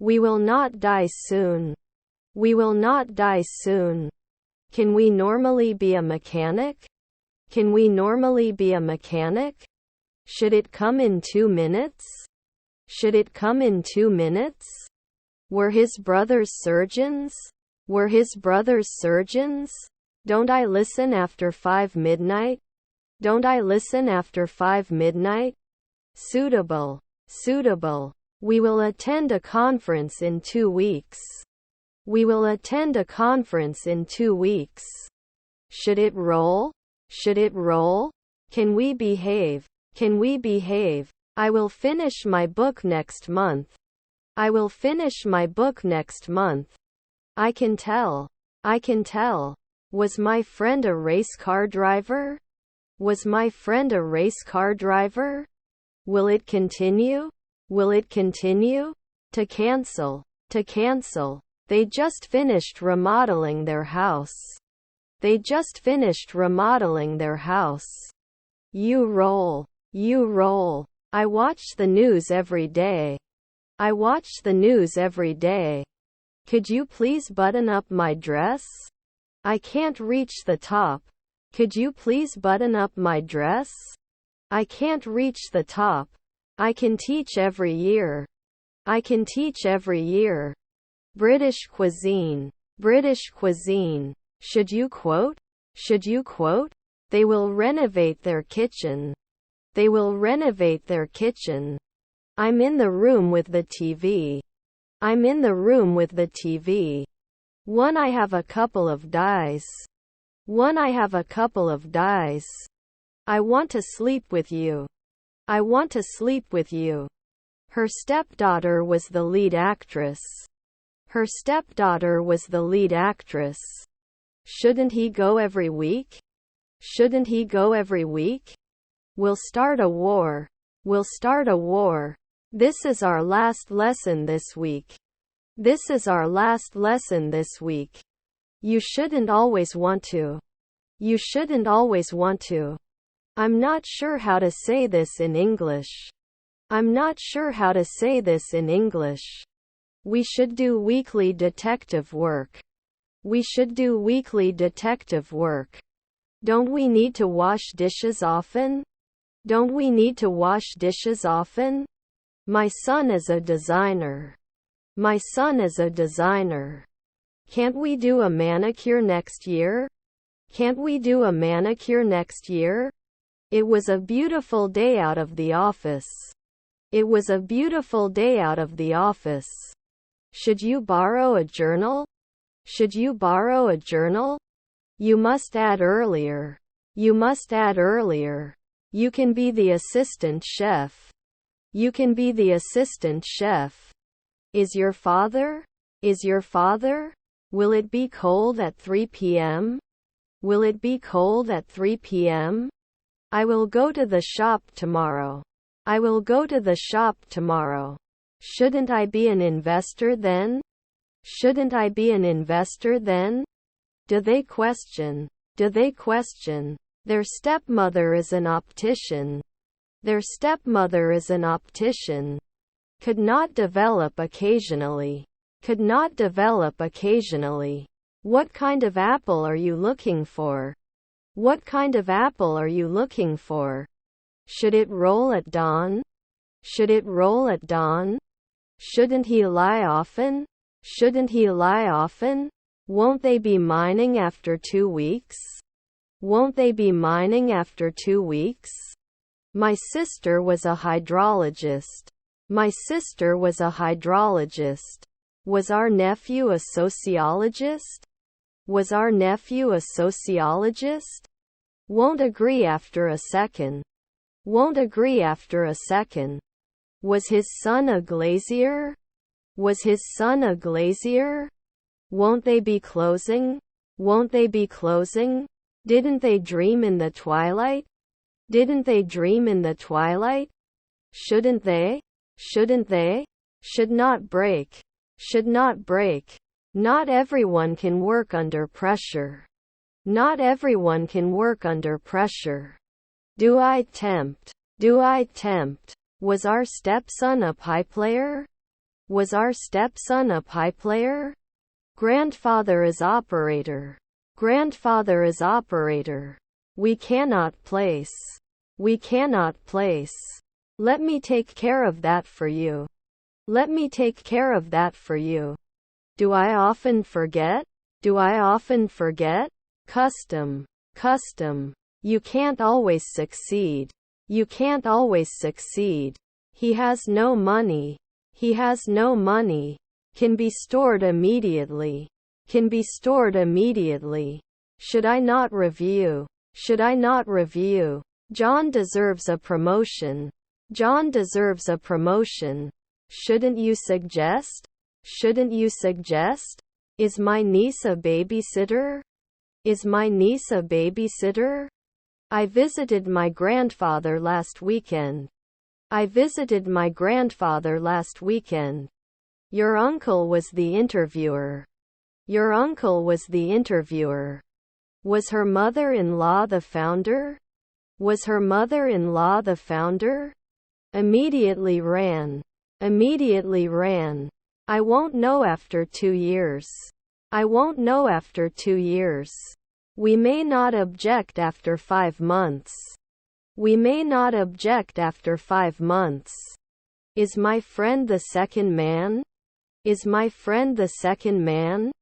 We will not die soon. We will not die soon. Can we normally be a mechanic? Can we normally be a mechanic? Should it come in 2 minutes? Should it come in 2 minutes? Were his brothers surgeons? Were his brothers surgeons? Don't I listen after 5 midnight? Don't I listen after 5 midnight? Suitable. Suitable. We will attend a conference in 2 weeks. We will attend a conference in 2 weeks. Should it roll? Should it roll? Can we behave? Can we behave? I will finish my book next month. I will finish my book next month. I can tell. I can tell. Was my friend a race car driver? Was my friend a race car driver? Will it continue? Will it continue? To cancel. To cancel. They just finished remodeling their house. They just finished remodeling their house. You roll. You roll. I watch the news every day. I watch the news every day. Could you please button up my dress? I can't reach the top. Could you please button up my dress? I can't reach the top. I can teach every year. I can teach every year. British cuisine. British cuisine. Should you quote? Should you quote? They will renovate their kitchen. They will renovate their kitchen. I'm in the room with the TV. I'm in the room with the TV. One, I have a couple of dice. One, I have a couple of dice. I want to sleep with you. I want to sleep with you. Her stepdaughter was the lead actress. Her stepdaughter was the lead actress. Shouldn't he go every week? Shouldn't he go every week? We'll start a war. We'll start a war. This is our last lesson this week. This is our last lesson this week. You shouldn't always want to. You shouldn't always want to. I'm not sure how to say this in English. I'm not sure how to say this in English. We should do weekly detective work. We should do weekly detective work. Don't we need to wash dishes often? Don't we need to wash dishes often? My son is a designer. My son is a designer. Can't we do a manicure next year? Can't we do a manicure next year? It was a beautiful day out of the office. It was a beautiful day out of the office. Should you borrow a journal? Should you borrow a journal? You must add earlier. You must add earlier. You can be the assistant chef. You can be the assistant chef. Is your father? Is your father? Will it be cold at 3 p.m.? Will it be cold at 3 p.m.? I will go to the shop tomorrow. I will go to the shop tomorrow. Shouldn't I be an investor then? Shouldn't I be an investor then? Do they question? Do they question? Their stepmother is an optician. Their stepmother is an optician. Could not develop occasionally. Could not develop occasionally. What kind of apple are you looking for? What kind of apple are you looking for? Should it roll at dawn? Should it roll at dawn? Shouldn't he lie often? Shouldn't he lie often? Won't they be mining after 2 weeks? Won't they be mining after 2 weeks? My sister was a hydrologist. My sister was a hydrologist. Was our nephew a sociologist? Was our nephew a sociologist? Won't agree after a second. Won't agree after a second. Was his son a glazier? Was his son a glazier? Won't they be closing? Won't they be closing? Didn't they dream in the twilight? Didn't they dream in the twilight? Shouldn't they? Shouldn't they? Should not break. Should not break. Not everyone can work under pressure. Not everyone can work under pressure. Do I tempt? Do I tempt? Was our stepson a pie player? Was our stepson a pipe player? Grandfather is operator. Grandfather is operator. We cannot place. We cannot place. Let me take care of that for you. Let me take care of that for you. Do I often forget? Do I often forget? Custom. Custom. You can't always succeed. You can't always succeed. He has no money. He has no money. Can be stored immediately. Can be stored immediately. Should I not review? Should I not review? John deserves a promotion. John deserves a promotion. Shouldn't you suggest? Shouldn't you suggest? Is my niece a babysitter? Is my niece a babysitter? I visited my grandfather last weekend. I visited my grandfather last weekend. Your uncle was the interviewer. Your uncle was the interviewer. Was her mother-in-law the founder? Was her mother-in-law the founder? Immediately ran. Immediately ran. I won't know after 2 years. I won't know after 2 years. We may not object after 5 months. We may not object after 5 months. Is my friend the second man? Is my friend the second man?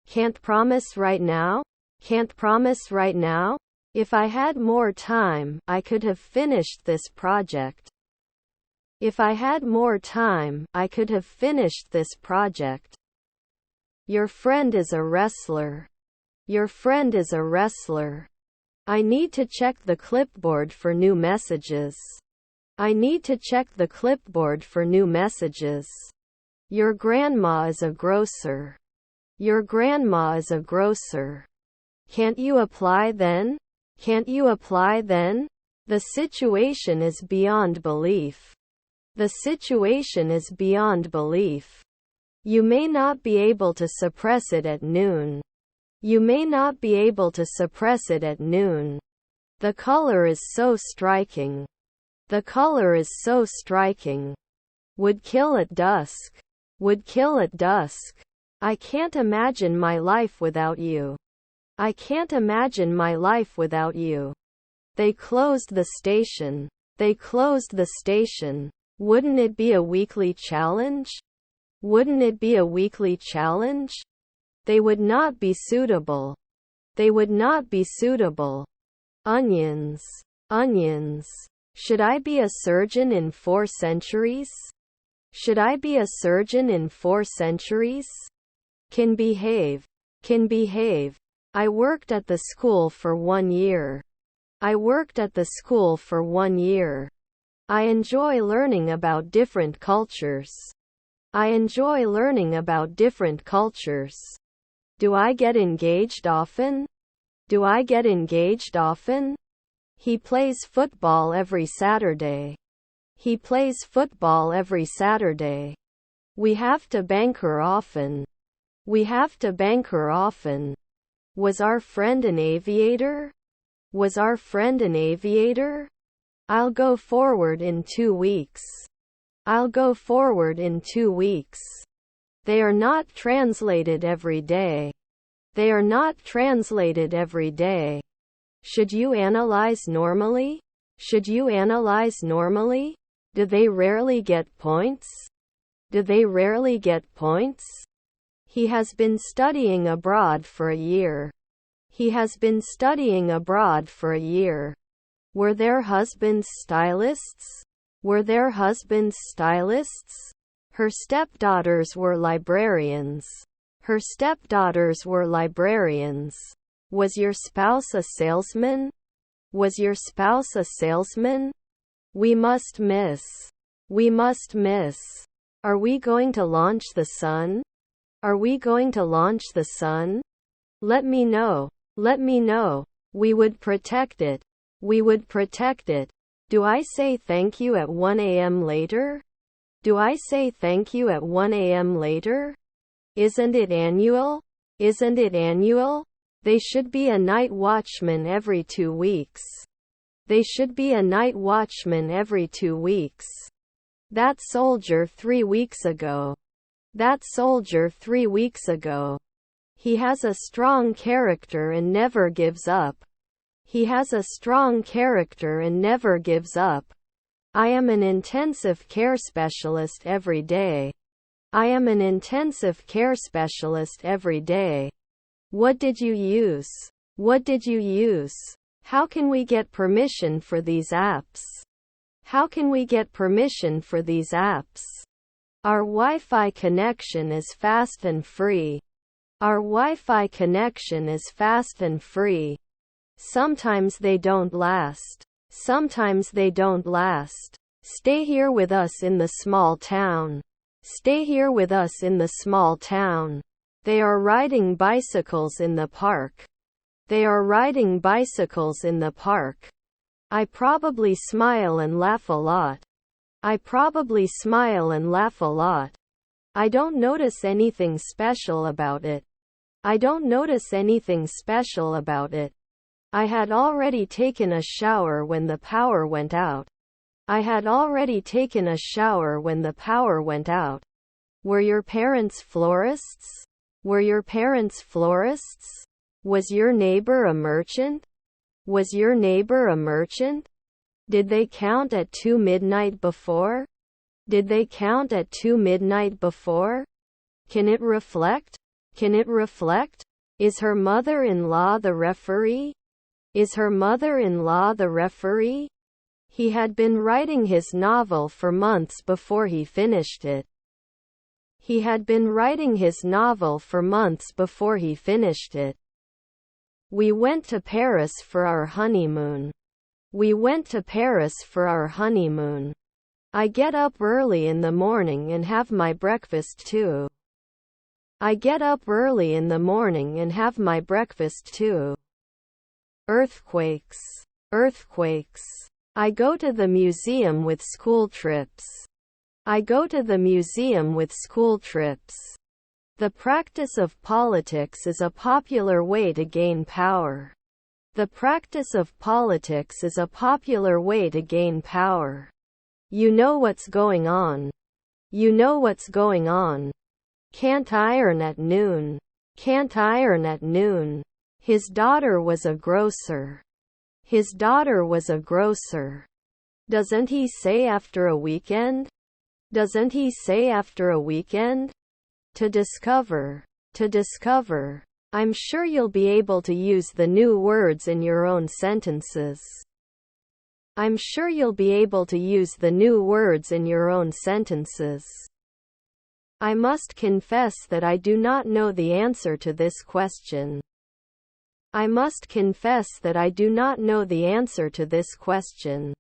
Can't promise right now? Can't promise right now? If I had more time, I could have finished this project. If I had more time, I could have finished this project. Your friend is a wrestler. Your friend is a wrestler. I need to check the clipboard for new messages. I need to check the clipboard for new messages. Your grandma is a grocer. Your grandma is a grocer. Can't you apply then? Can't you apply then? The situation is beyond belief. The situation is beyond belief. You may not be able to suppress it at noon. You may not be able to suppress it at noon. The color is so striking. The color is so striking. Would kill at dusk. Would kill at dusk. I can't imagine my life without you. I can't imagine my life without you. They closed the station. They closed the station. Wouldn't it be a weekly challenge? Wouldn't it be a weekly challenge? They would not be suitable. They would not be suitable. Onions. Onions. Should I be a surgeon in 4 centuries? Should I be a surgeon in 4 centuries? Can behave. Can behave. I worked at the school for 1 year. I worked at the school for 1 year. I enjoy learning about different cultures. I enjoy learning about different cultures. Do I get engaged often? Do I get engaged often? He plays football every Saturday. He plays football every Saturday. We have to bank her often. We have to bank her often. Was our friend an aviator? Was our friend an aviator? I'll go forward in 2 weeks. I'll go forward in 2 weeks. They are not translated every day. They are not translated every day. Should you analyze normally? Should you analyze normally? Do they rarely get points? Do they rarely get points? He has been studying abroad for a year. He has been studying abroad for a year. Were their husbands stylists? Were their husbands stylists? Her stepdaughters were librarians. Her stepdaughters were librarians. Was your spouse a salesman? Was your spouse a salesman? We must miss. We must miss. Are we going to launch the sun? Are we going to launch the sun? Let me know. Let me know. We would protect it. We would protect it. Do I say thank you at 1 a.m. later? Do I say thank you at 1 a.m. later? Isn't it annual? Isn't it annual? They should be a night watchman every 2 weeks. They should be a night watchman every 2 weeks. That soldier 3 weeks ago. that soldier 3 weeks ago. He has a strong character and never gives up. He has a strong character and never gives up. I am an intensive care specialist every day. I am an intensive care specialist every day. What did you use? What did you use? How can we get permission for these apps? How can we get permission for these apps? Our Wi-Fi connection is fast and free. Our Wi-Fi connection is fast and free. Sometimes they don't last. Sometimes they don't last. Stay here with us in the small town. Stay here with us in the small town. They are riding bicycles in the park. They are riding bicycles in the park. I probably smile and laugh a lot. I probably smile and laugh a lot. I don't notice anything special about it. I don't notice anything special about it. I had already taken a shower when the power went out. I had already taken a shower when the power went out. Were your parents florists? Were your parents florists? Was your neighbor a merchant? Was your neighbor a merchant? Did they count at 2 midnight before? Did they count at 2 midnight before? Can it reflect? Can it reflect? Is her mother-in-law the referee? Is her mother-in-law the referee? He had been writing his novel for months before he finished it. He had been writing his novel for months before he finished it. We went to Paris for our honeymoon. We went to Paris for our honeymoon. I get up early in the morning and have my breakfast too. I get up early in the morning and have my breakfast too. Earthquakes. Earthquakes. I go to the museum with school trips. I go to the museum with school trips. The practice of politics is a popular way to gain power. The practice of politics is a popular way to gain power. You know what's going on. You know what's going on. Can't iron at noon. Can't iron at noon. His daughter was a grocer. His daughter was a grocer. Doesn't he say after a weekend? Doesn't he say after a weekend? To discover. To discover. I'm sure you'll be able to use the new words in your own sentences. I'm sure you'll be able to use the new words in your own sentences. I must confess that I do not know the answer to this question. I must confess that I do not know the answer to this question.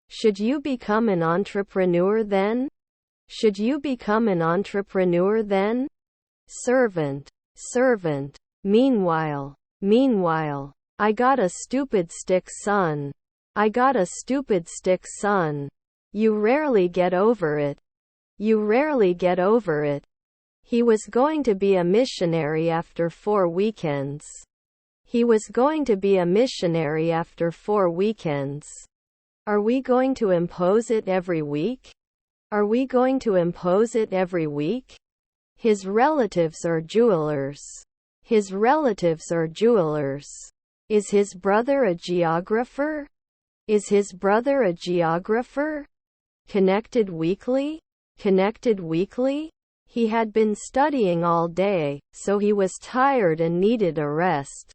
Should you become an entrepreneur then? Should you become an entrepreneur then? Servant. Servant. Meanwhile. Meanwhile. I got a stupid stick, son. I got a stupid stick, son. You rarely get over it. You rarely get over it. He was going to be a missionary after 4 weekends. He was going to be a missionary after 4 weekends. Are we going to impose it every week? Are we going to impose it every week? His relatives are jewelers. His relatives are jewelers. Is his brother a geographer? Is his brother a geographer? Connected weekly? Connected weekly? He had been studying all day, so he was tired and needed a rest.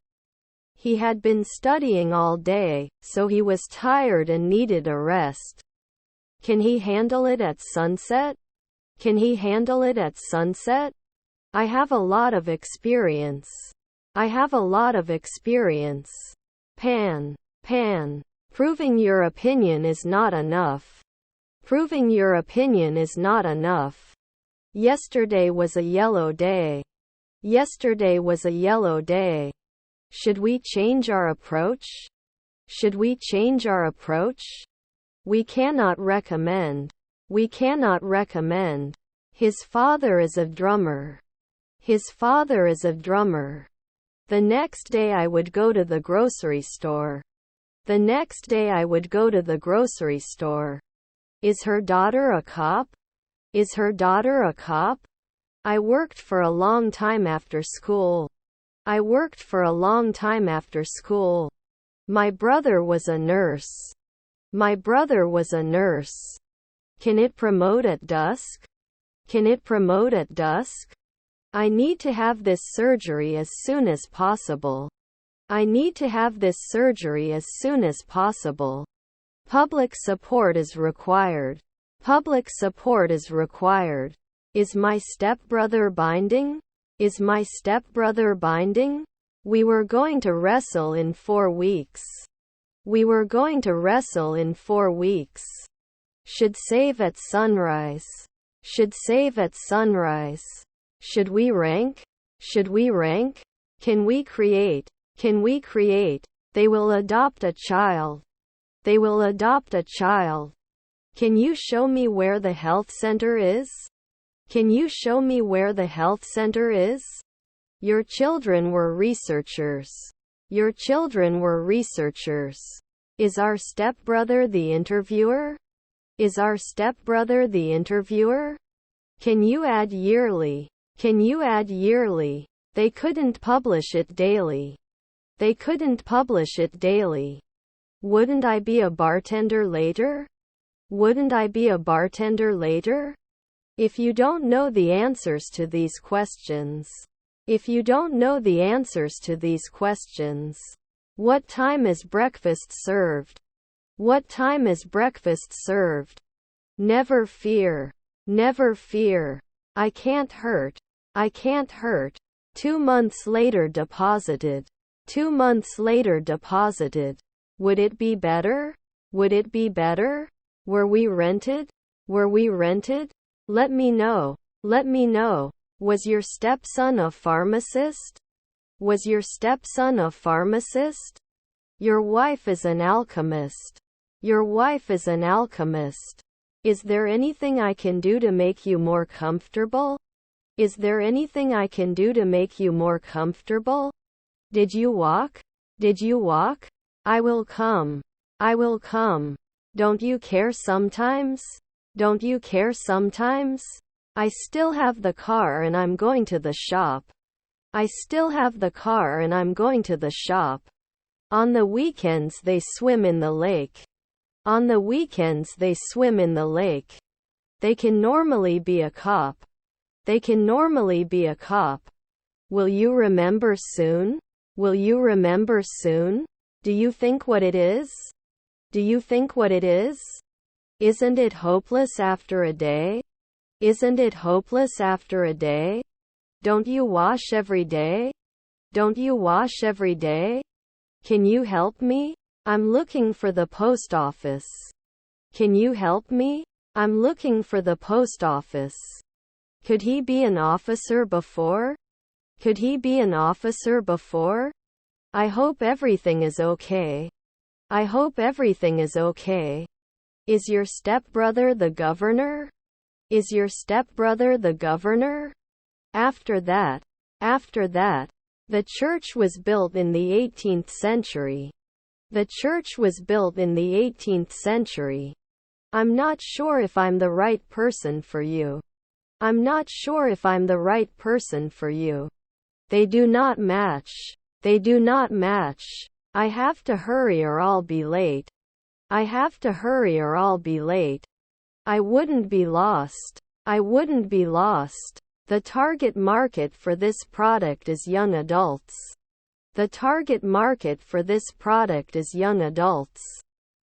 He had been studying all day, so he was tired and needed a rest. Can he handle it at sunset? Can he handle it at sunset? I have a lot of experience. I have a lot of experience. Pan. Pan. Proving your opinion is not enough. Proving your opinion is not enough. Yesterday was a yellow day. Yesterday was a yellow day. Should we change our approach? Should we change our approach? We cannot recommend. We cannot recommend. His father is a drummer. His father is a drummer. The next day I would go to the grocery store. The next day I would go to the grocery store. Is her daughter a cop? Is her daughter a cop? I worked for a long time after school. I worked for a long time after school. My brother was a nurse. My brother was a nurse. Can it promote at dusk? Can it promote at dusk? I need to have this surgery as soon as possible. I need to have this surgery as soon as possible. Public support is required. Public support is required. Is my stepbrother binding? Is my stepbrother binding? We were going to wrestle in 4 weeks. We were going to wrestle in 4 weeks. Should save at sunrise. Should save at sunrise. Should we rank? Should we rank? Can we create? Can we create? They will adopt a child. They will adopt a child. Can you show me where the health center is? Can you show me where the health center is? Your children were researchers. Your children were researchers. Is our stepbrother the interviewer? Is our stepbrother the interviewer? Can you add yearly? Can you add yearly? They couldn't publish it daily. They couldn't publish it daily. Wouldn't I be a bartender later? Wouldn't I be a bartender later? If you don't know the answers to these questions, if you don't know the answers to these questions, what time is breakfast served? What time is breakfast served? Never fear. Never fear. I can't hurt. I can't hurt. 2 months later deposited. 2 months later deposited. Would it be better? Would it be better? Were we rented? Were we rented? Let me know. Let me know. Was your stepson a pharmacist? Was your stepson a pharmacist? Your wife is an alchemist. Your wife is an alchemist. Is there anything I can do to make you more comfortable? Is there anything I can do to make you more comfortable? Did you walk? Did you walk? I will come. I will come. Don't you care sometimes? Don't you care sometimes? I still have the car and I'm going to the shop. I still have the car and I'm going to the shop. On the weekends they swim in the lake. On the weekends they swim in the lake. They can normally be a cop. They can normally be a cop. Will you remember soon? Will you remember soon? Do you think what it is? Do you think what it is? Isn't it hopeless after a day? Isn't it hopeless after a day? Don't you wash every day? Don't you wash every day? Can you help me? I'm looking for the post office. Can you help me? I'm looking for the post office. Could he be an officer before? Could he be an officer before? I hope everything is okay. I hope everything is okay. Is your stepbrother the governor? Is your stepbrother the governor? After that, the church was built in the 18th century. The church was built in the 18th century. I'm not sure if I'm the right person for you. I'm not sure if I'm the right person for you. They do not match. They do not match. I have to hurry or I'll be late. I have to hurry or I'll be late. I wouldn't be lost. I wouldn't be lost. The target market for this product is young adults. The target market for this product is young adults.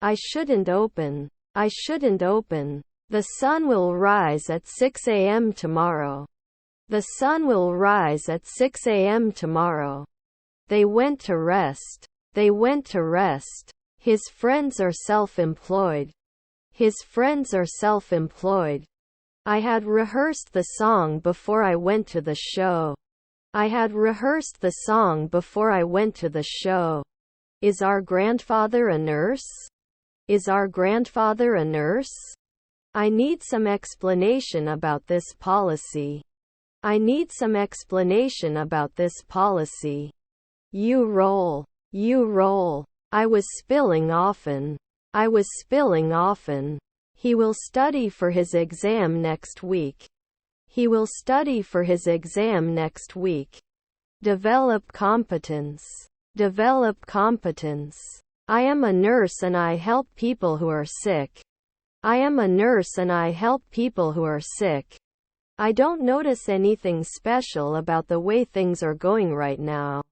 I shouldn't open. I shouldn't open. The sun will rise at 6 a.m. tomorrow. The sun will rise at 6 a.m. tomorrow. They went to rest. They went to rest. His friends are self-employed. His friends are self-employed. I had rehearsed the song before I went to the show. I had rehearsed the song before I went to the show. Is our grandfather a nurse? Is our grandfather a nurse? I need some explanation about this policy. I need some explanation about this policy. You roll. You roll. I was spilling often. I was spilling often. He will study for his exam next week. He will study for his exam next week. Develop competence. Develop competence. I am a nurse and I help people who are sick. I am a nurse and I help people who are sick. I don't notice anything special about the way things are going right now.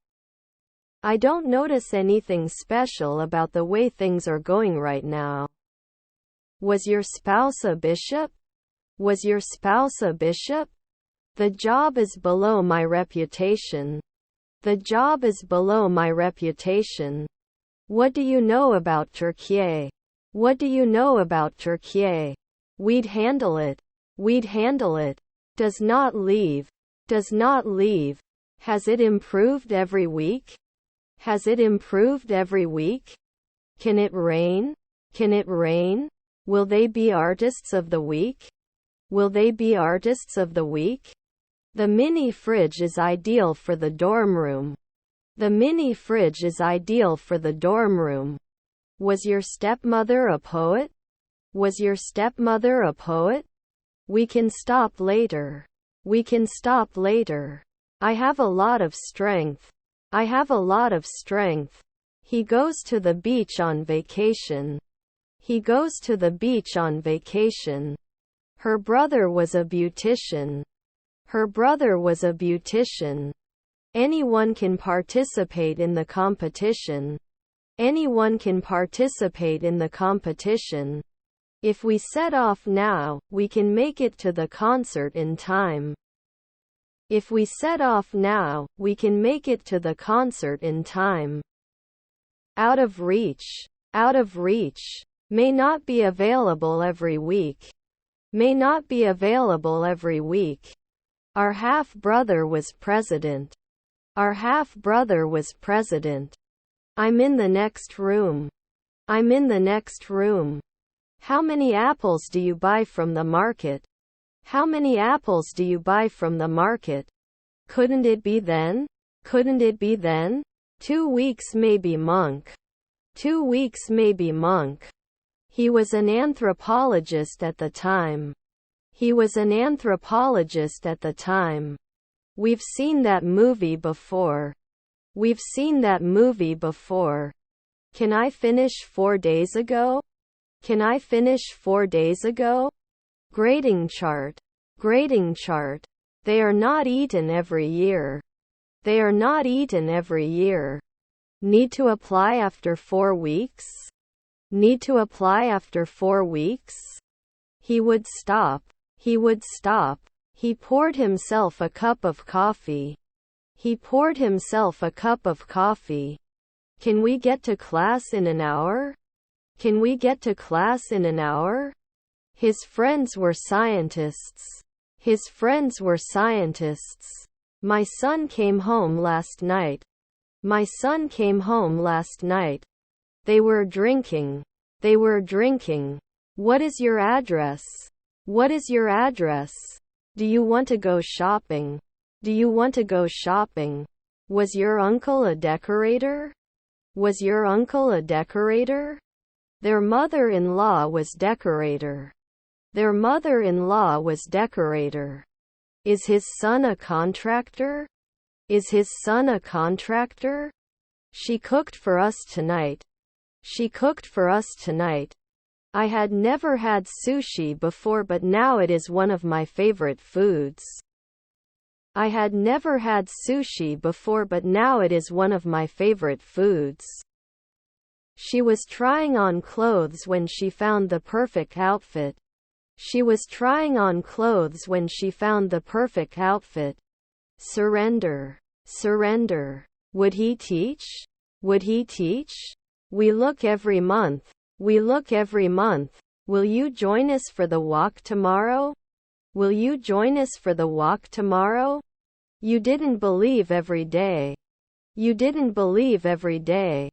I don't notice anything special about the way things are going right now. Was your spouse a bishop? Was your spouse a bishop? The job is below my reputation. The job is below my reputation. What do you know about Turkey? What do you know about Turkey? We'd handle it. We'd handle it. Does not leave. Does not leave. Has it improved every week? Has it improved every week? Can it rain? Can it rain? Will they be artists of the week? Will they be artists of the week? The mini fridge is ideal for the dorm room. The mini fridge is ideal for the dorm room. Was your stepmother a poet? Was your stepmother a poet? We can stop later. We can stop later. I have a lot of strength. I have a lot of strength. He goes to the beach on vacation. He goes to the beach on vacation. Her brother was a beautician. Her brother was a beautician. Anyone can participate in the competition. Anyone can participate in the competition. If we set off now, we can make it to the concert in time. If we set off now, we can make it to the concert in time. Out of reach. Out of reach. May not be available every week. May not be available every week. Our half-brother was president. Our half-brother was president. I'm in the next room. I'm in the next room. How many apples do you buy from the market? How many apples do you buy from the market? Couldn't it be then? Couldn't it be then? 2 weeks maybe monk. 2 weeks maybe monk. He was an anthropologist at the time. He was an anthropologist at the time. We've seen that movie before. We've seen that movie before. Can I finish 4 days ago? Can I finish 4 days ago? Grading chart. Grading chart. They are not eaten every year. They are not eaten every year. Need to apply after 4 weeks? Need to apply after 4 weeks? He would stop. He would stop. He poured himself a cup of coffee. He poured himself a cup of coffee. Can we get to class in an hour? Can we get to class in an hour? His friends were scientists. His friends were scientists. My son came home last night. My son came home last night. They were drinking. They were drinking. What is your address? What is your address? Do you want to go shopping? Do you want to go shopping? Was your uncle a decorator? Was your uncle a decorator? Their mother-in-law was decorator. Their mother-in-law was decorator. Is his son a contractor? Is his son a contractor? She cooked for us tonight. She cooked for us tonight. I had never had sushi before, but now it is one of my favorite foods. I had never had sushi before, but now it is one of my favorite foods. She was trying on clothes when she found the perfect outfit. She was trying on clothes when she found the perfect outfit. Surrender. Surrender. Would he teach? Would he teach? We look every month. We look every month. Will you join us for the walk tomorrow? Will you join us for the walk tomorrow? You didn't believe every day. You didn't believe every day.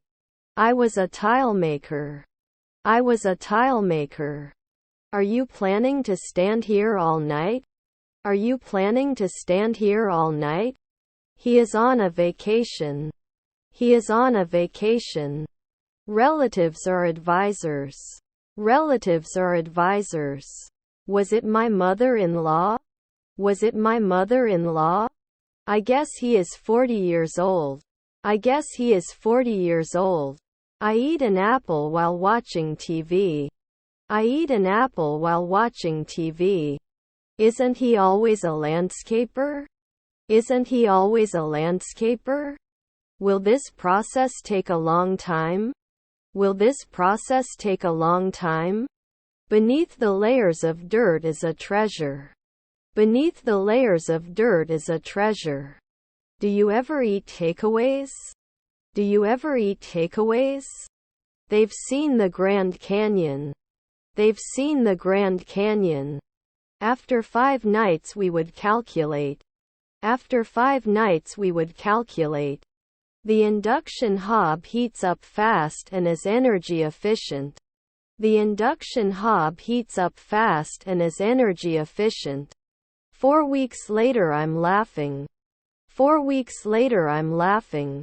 I was a tile maker. I was a tile maker. Are you planning to stand here all night? Are you planning to stand here all night? He is on a vacation. He is on a vacation. Relatives are advisors. Relatives are advisors. Was it my mother-in-law? Was it my mother-in-law? I guess he is 40 years old. I guess he is 40 years old. I eat an apple while watching TV. I eat an apple while watching TV. Isn't he always a landscaper? Isn't he always a landscaper? Will this process take a long time? Will this process take a long time? Beneath the layers of dirt is a treasure. Beneath the layers of dirt is a treasure. Do you ever eat takeaways? Do you ever eat takeaways? They've seen the Grand Canyon. They've seen the Grand Canyon. After 5 nights we would calculate. After 5 nights we would calculate. The induction hob heats up fast and is energy efficient. The induction hob heats up fast and is energy efficient. 4 weeks later I'm laughing. 4 weeks later I'm laughing.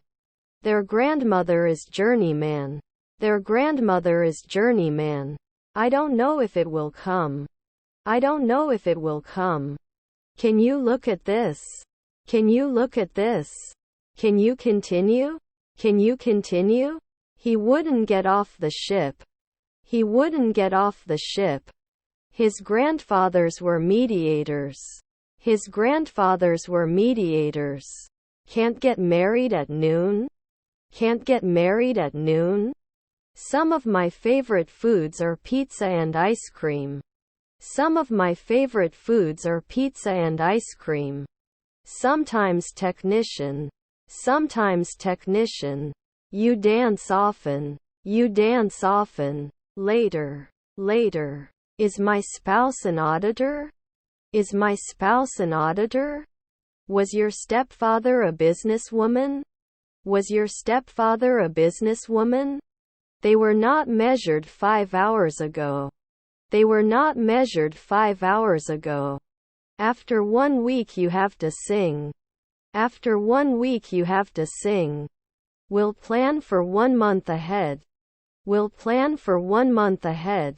Their grandmother is journeyman. Their grandmother is journeyman. I don't know if it will come. I don't know if it will come. Can you look at this? Can you look at this? Can you continue? Can you continue? He wouldn't get off the ship. He wouldn't get off the ship. His grandfathers were mediators. His grandfathers were mediators. Can't get married at noon? Can't get married at noon? Some of my favorite foods are pizza and ice cream. Some of my favorite foods are pizza and ice cream. Sometimes technician. Sometimes technician. You dance often. You dance often. Later. Later. Is my spouse an auditor? Is my spouse an auditor? Was your stepfather a businesswoman? Was your stepfather a businesswoman? They were not measured 5 hours ago. They were not measured 5 hours ago. After 1 week you have to sing. After 1 week you have to sing. We'll plan for 1 month ahead. We'll plan for 1 month ahead.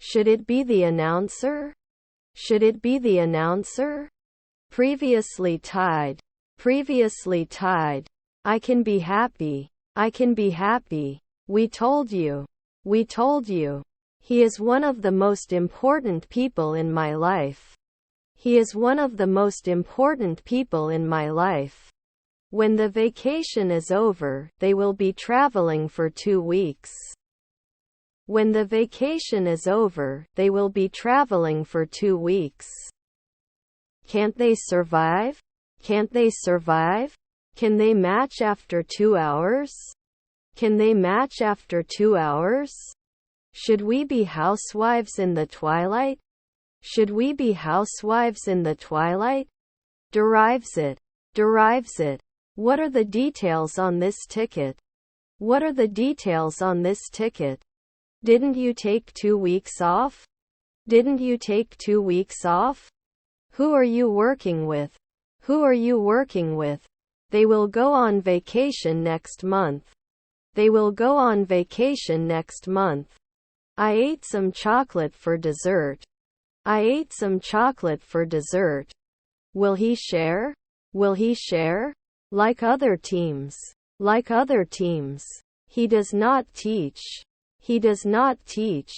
Should it be the announcer? Should it be the announcer? Previously tied. Previously tied. I can be happy. I can be happy. We told you. We told you. He is one of the most important people in my life. He is one of the most important people in my life. When the vacation is over, they will be traveling for 2 weeks. When the vacation is over, they will be traveling for 2 weeks. Can't they survive? Can't they survive? Can they match after 2 hours? Can they match after 2 hours? Should we be housewives in the twilight? Should we be housewives in the twilight? Derives it. Derives it. What are the details on this ticket? What are the details on this ticket? Didn't you take 2 weeks off? Didn't you take 2 weeks off? Who are you working with? Who are you working with? They will go on vacation next month. They will go on vacation next month. I ate some chocolate for dessert. I ate some chocolate for dessert. Will he share? Will he share? Like other teams. Like other teams. He does not teach. He does not teach.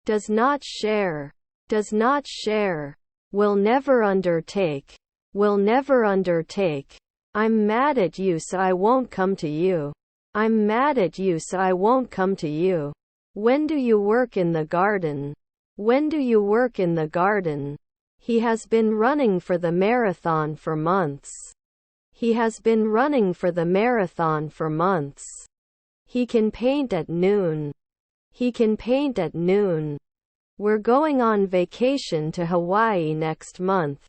Does not share. Does not share. Will never undertake. Will never undertake. I'm mad at you so I won't come to you. I'm mad at you so I won't come to you. When do you work in the garden? When do you work in the garden? He has been running for the marathon for months. He has been running for the marathon for months. He can paint at noon. He can paint at noon. We're going on vacation to Hawaii next month.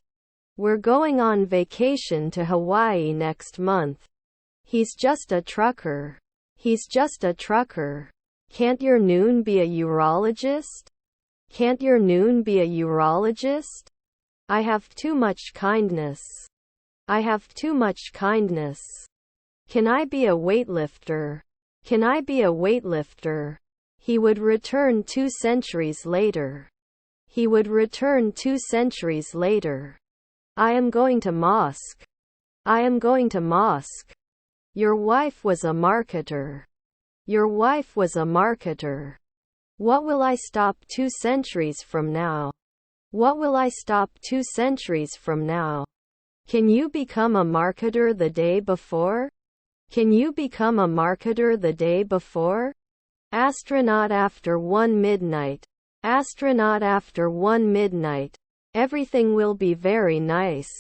We're going on vacation to Hawaii next month. He's just a trucker. He's just a trucker. Can't your noon be a urologist? Can't your noon be a urologist? I have too much kindness. I have too much kindness. Can I be a weightlifter? Can I be a weightlifter? He would return 2 centuries later. He would return 2 centuries later. I am going to mosque. I am going to mosque. Your wife was a marketer. Your wife was a marketer. What will I stop 2 centuries from now? What will I stop 2 centuries from now? Can you become a marketer the day before? Can you become a marketer the day before? Astronaut after 1 midnight. Astronaut after 1 midnight. Everything will be very nice.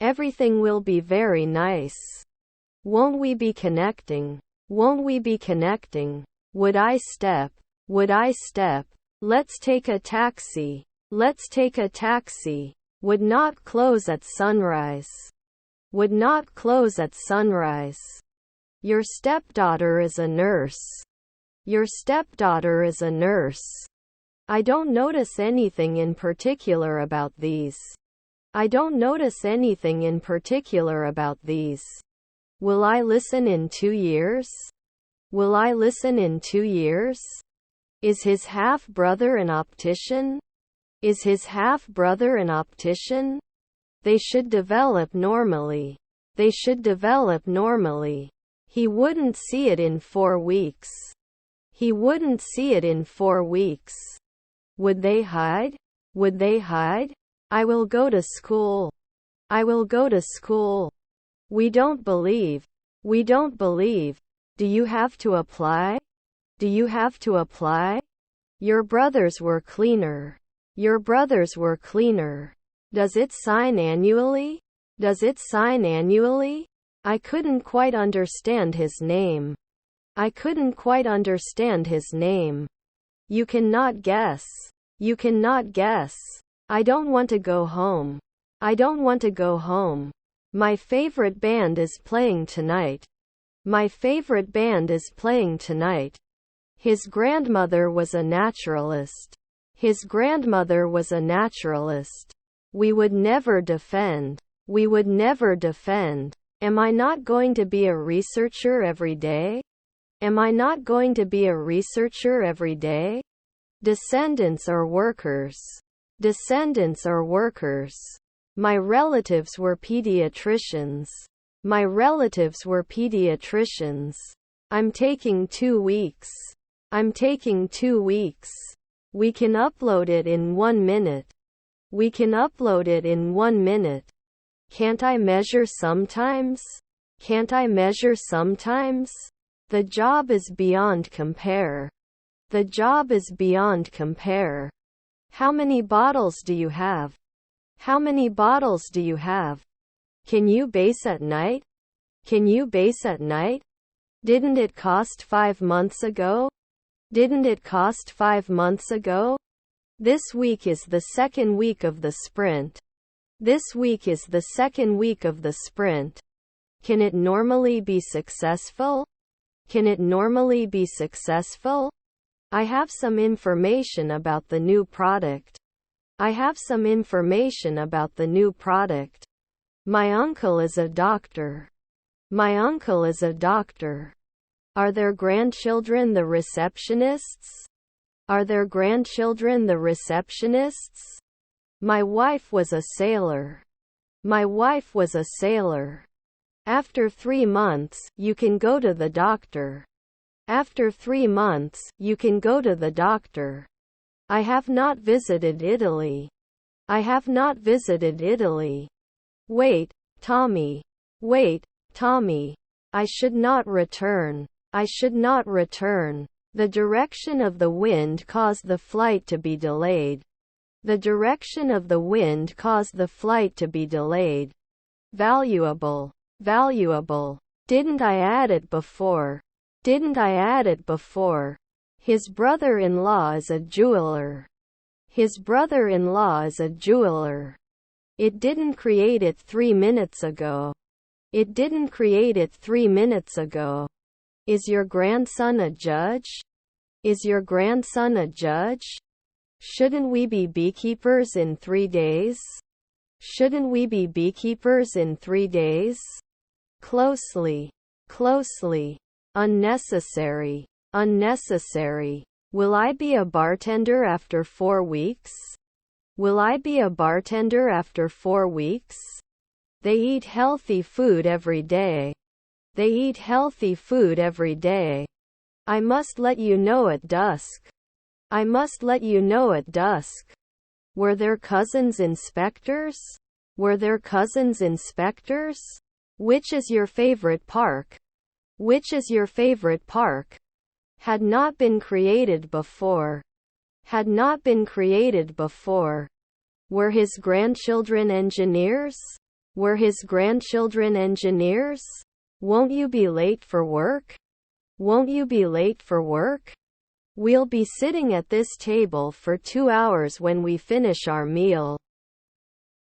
Everything will be very nice. Won't we be connecting? Won't we be connecting? Would I step? Would I step? Let's take a taxi. Let's take a taxi. Would not close at sunrise. Would not close at sunrise. Your stepdaughter is a nurse. Your stepdaughter is a nurse. I don't notice anything in particular about these. I don't notice anything in particular about these. Will I listen in 2 years? Will I listen in 2 years? Is his half-brother an optician? Is his half-brother an optician? They should develop normally. They should develop normally. He wouldn't see it in 4 weeks. He wouldn't see it in 4 weeks. Would they hide? Would they hide? I will go to school. I will go to school. We don't believe. We don't believe. Do you have to apply? Do you have to apply? Your brothers were cleaner. Your brothers were cleaner. Does it sign annually? Does it sign annually? I couldn't quite understand his name. I couldn't quite understand his name. You cannot guess. You cannot guess. I don't want to go home. I don't want to go home. My favorite band is playing tonight. My favorite band is playing tonight. His grandmother was a naturalist. His grandmother was a naturalist. We would never defend. We would never defend. Am I not going to be a researcher every day? Am I not going to be a researcher every day? Descendants are workers. Descendants are workers. My relatives were pediatricians. My relatives were pediatricians. I'm taking 2 weeks. I'm taking 2 weeks. We can upload it in 1 minute. We can upload it in 1 minute. Can't I measure sometimes? Can't I measure sometimes? The job is beyond compare. The job is beyond compare. How many bottles do you have? How many bottles do you have? Can you base at night? Can you base at night? Didn't it cost 5 months ago? Didn't it cost 5 months ago? This week is the 2nd week of the sprint. This week is the 2nd week of the sprint. Can it normally be successful? Can it normally be successful? I have some information about the new product. I have some information about the new product. My uncle is a doctor. My uncle is a doctor. Are their grandchildren the receptionists? Are their grandchildren the receptionists? My wife was a sailor. My wife was a sailor. After 3 months, you can go to the doctor. After 3 months, you can go to the doctor. I have not visited Italy. I have not visited Italy. Wait, Tommy. Wait, Tommy. I should not return. I should not return. The direction of the wind caused the flight to be delayed. The direction of the wind caused the flight to be delayed. Valuable. Valuable. Didn't I add it before? Didn't I add it before? His brother-in-law is a jeweler. His brother-in-law is a jeweler. It didn't create it 3 minutes ago. It didn't create it 3 minutes ago. Is your grandson a judge? Is your grandson a judge? Shouldn't we be beekeepers in 3 days? Shouldn't we be beekeepers in 3 days? Closely. Closely. Unnecessary. Unnecessary. Will I be a bartender after 4 weeks? Will I be a bartender after 4 weeks? They eat healthy food every day. They eat healthy food every day. I must let you know at dusk. I must let you know at dusk. Were their cousins inspectors? Were their cousins inspectors? Which is your favorite park? Which is your favorite park? Had not been created before. Had not been created before. Were his grandchildren engineers? Were his grandchildren engineers? Won't you be late for work? Won't you be late for work? We'll be sitting at this table for 2 hours when we finish our meal.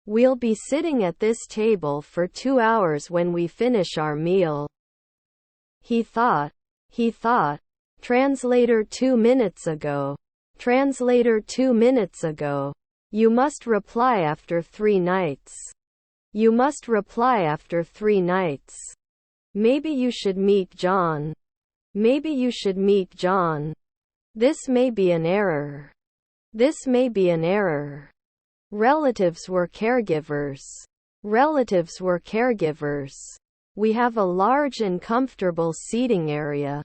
We'll be sitting at this table for 2 hours when we finish our meal. He thought. He thought. Translator 2 minutes ago. Translator 2 minutes ago. You must reply after 3 nights. You must reply after 3 nights. Maybe you should meet John. Maybe you should meet John. This may be an error. This may be an error. Relatives were caregivers. Relatives were caregivers. We have a large and comfortable seating area.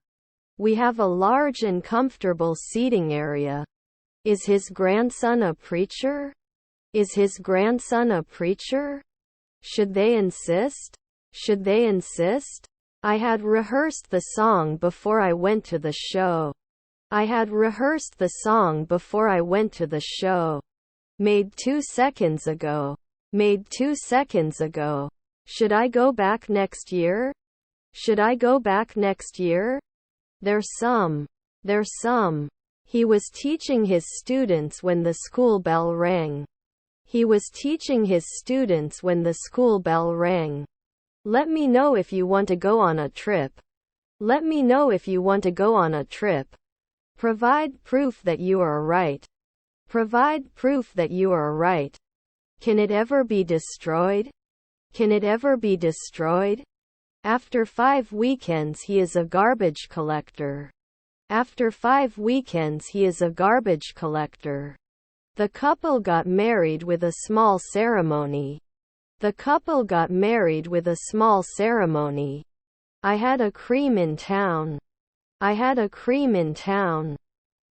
We have a large and comfortable seating area. Is his grandson a preacher? Is his grandson a preacher? Should they insist? Should they insist? I had rehearsed the song before I went to the show. I had rehearsed the song before I went to the show. Made 2 seconds ago. Made 2 seconds ago. Should I go back next year? Should I go back next year? There's some. There's some. He was teaching his students when the school bell rang. He was teaching his students when the school bell rang. Let me know if you want to go on a trip. Let me know if you want to go on a trip. Provide proof that you are right. Provide proof that you are right. Can it ever be destroyed? Can it ever be destroyed? After 5 weekends he is a garbage collector. After 5 weekends he is a garbage collector. The couple got married with a small ceremony. The couple got married with a small ceremony. I had a cream in town. I had a cream in town.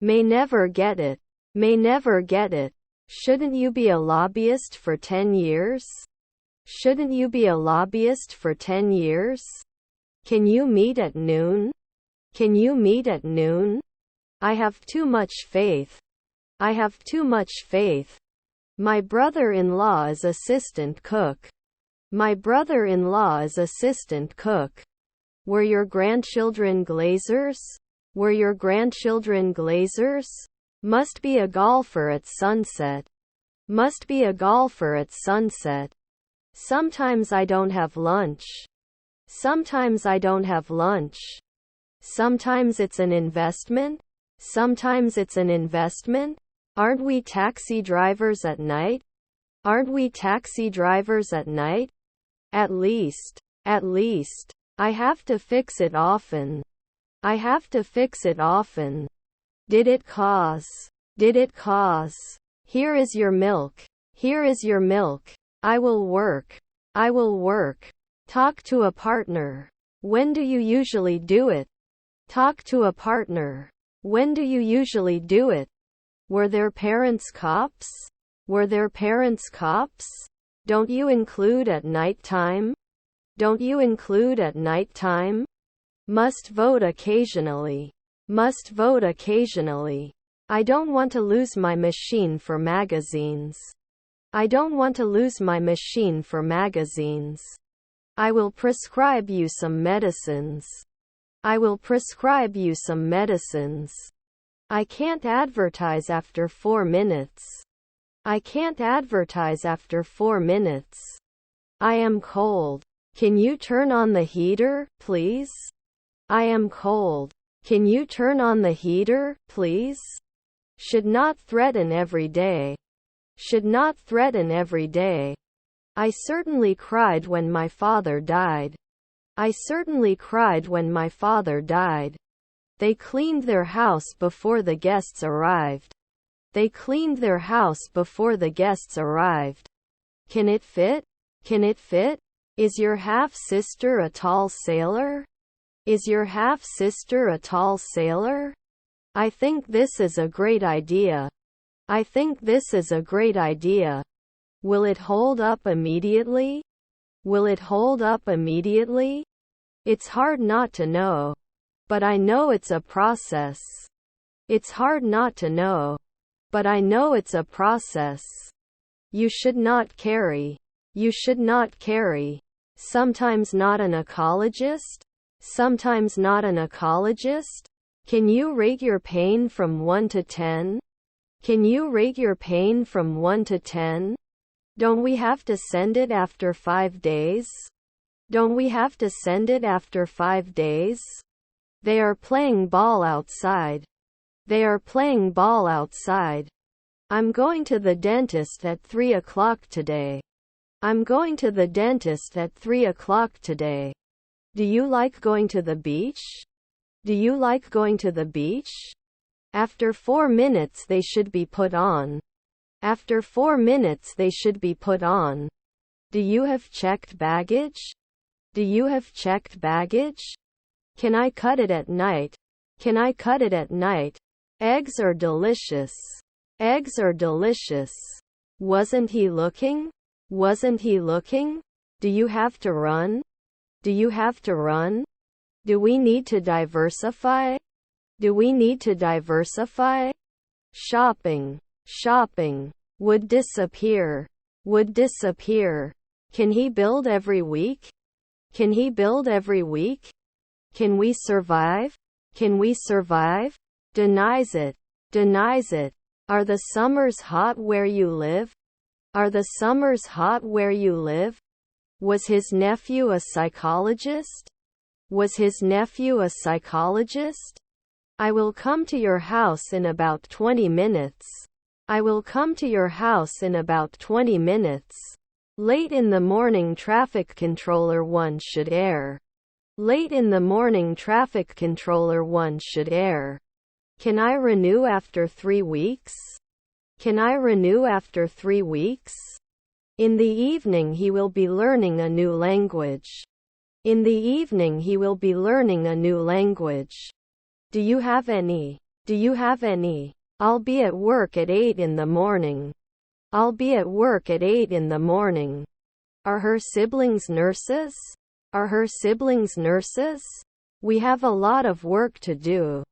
May never get it. May never get it. Shouldn't you be a lobbyist for 10 years? Shouldn't you be a lobbyist for 10 years? Can you meet at noon? Can you meet at noon? I have too much faith. I have too much faith. My brother-in-law is assistant cook. My brother-in-law is assistant cook. Were your grandchildren glazers? Were your grandchildren glazers? Must be a golfer at sunset. Must be a golfer at sunset. Sometimes I don't have lunch. Sometimes I don't have lunch. Sometimes it's an investment. Sometimes it's an investment. Aren't we taxi drivers at night? Aren't we taxi drivers at night? At least. At least. I have to fix it often. I have to fix it often. Did it cause? Did it cause? Here is your milk. Here is your milk. I will work. I will work. Talk to a partner. When do you usually do it? Talk to a partner. When do you usually do it? Were their parents cops? Were their parents cops? Don't you include at night time? Don't you include at night time? Must vote occasionally. Must vote occasionally. I don't want to lose my machine for magazines. I don't want to lose my machine for magazines. I will prescribe you some medicines. I will prescribe you some medicines. I can't advertise after 4 minutes. I can't advertise after 4 minutes. I am cold. Can you turn on the heater, please? I am cold. Can you turn on the heater, please? Should not threaten every day. Should not threaten every day. I certainly cried when my father died. I certainly cried when my father died. They cleaned their house before the guests arrived. They cleaned their house before the guests arrived. Can it fit? Can it fit? Is your half-sister a tall sailor? Is your half-sister a tall sailor? I think this is a great idea. I think this is a great idea. Will it hold up immediately? Will it hold up immediately? It's hard not to know. But I know it's a process. It's hard not to know. But I know it's a process. You should not carry. You should not carry. Sometimes not an ecologist? Sometimes not an ecologist? Can you rate your pain from 1 to 10? Can you rate your pain from 1 to 10? Don't we have to send it after 5 days? Don't we have to send it after 5 days? They are playing ball outside. They are playing ball outside. I'm going to the dentist at 3 o'clock today. I'm going to the dentist at 3 o'clock today. Do you like going to the beach? Do you like going to the beach? After 4 minutes they should be put on. After 4 minutes they should be put on. Do you have checked baggage? Do you have checked baggage? Can I cut it at night? Can I cut it at night? Eggs are delicious. Eggs are delicious. Wasn't he looking? Wasn't he looking? Do you have to run? Do you have to run? Do we need to diversify? Do we need to diversify? Shopping. Shopping. Would disappear. Would disappear. Can he build every week? Can he build every week? Can we survive? Can we survive? Denies it. Denies it. Are the summers hot where you live? Are the summers hot where you live? Was his nephew a psychologist? Was his nephew a psychologist? I will come to your house in about 20 minutes. I will come to your house in about 20 minutes. Late in the morning traffic controller 1 should err. Late in the morning traffic controller 1 should err. Can I renew after 3 weeks? Can I renew after 3 weeks? In the evening he will be learning a new language. In the evening he will be learning a new language. Do you have any? Do you have any? I'll be at work at 8 in the morning. I'll be at work at 8 in the morning. Are her siblings nurses? Are her siblings nurses? We have a lot of work to do.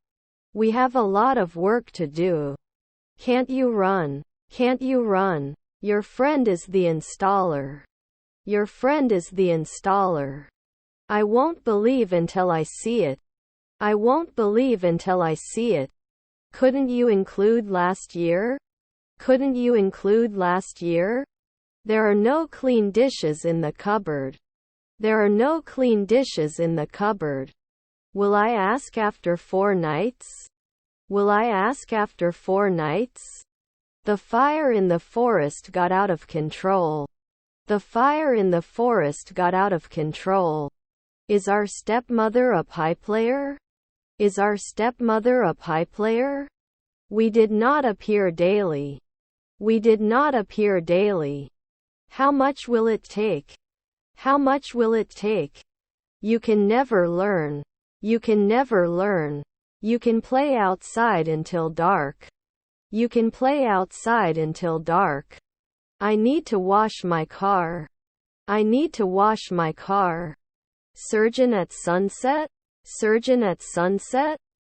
We have a lot of work to do. Can't you run? Can't you run? Your friend is the installer. Your friend is the installer. I won't believe until I see it. I won't believe until I see it. Couldn't you include last year? Couldn't you include last year? There are no clean dishes in the cupboard. There are no clean dishes in the cupboard. Will I ask after 4 nights? Will I ask after 4 nights? The fire in the forest got out of control. The fire in the forest got out of control. Is our stepmother a pie player? Is our stepmother a pie player? We did not appear daily. We did not appear daily. How much will it take? How much will it take? You can never learn. You can never learn. You can play outside until dark. You can play outside until dark. I need to wash my car. I need to wash my car. Surgeon at sunset? Surgeon at sunset?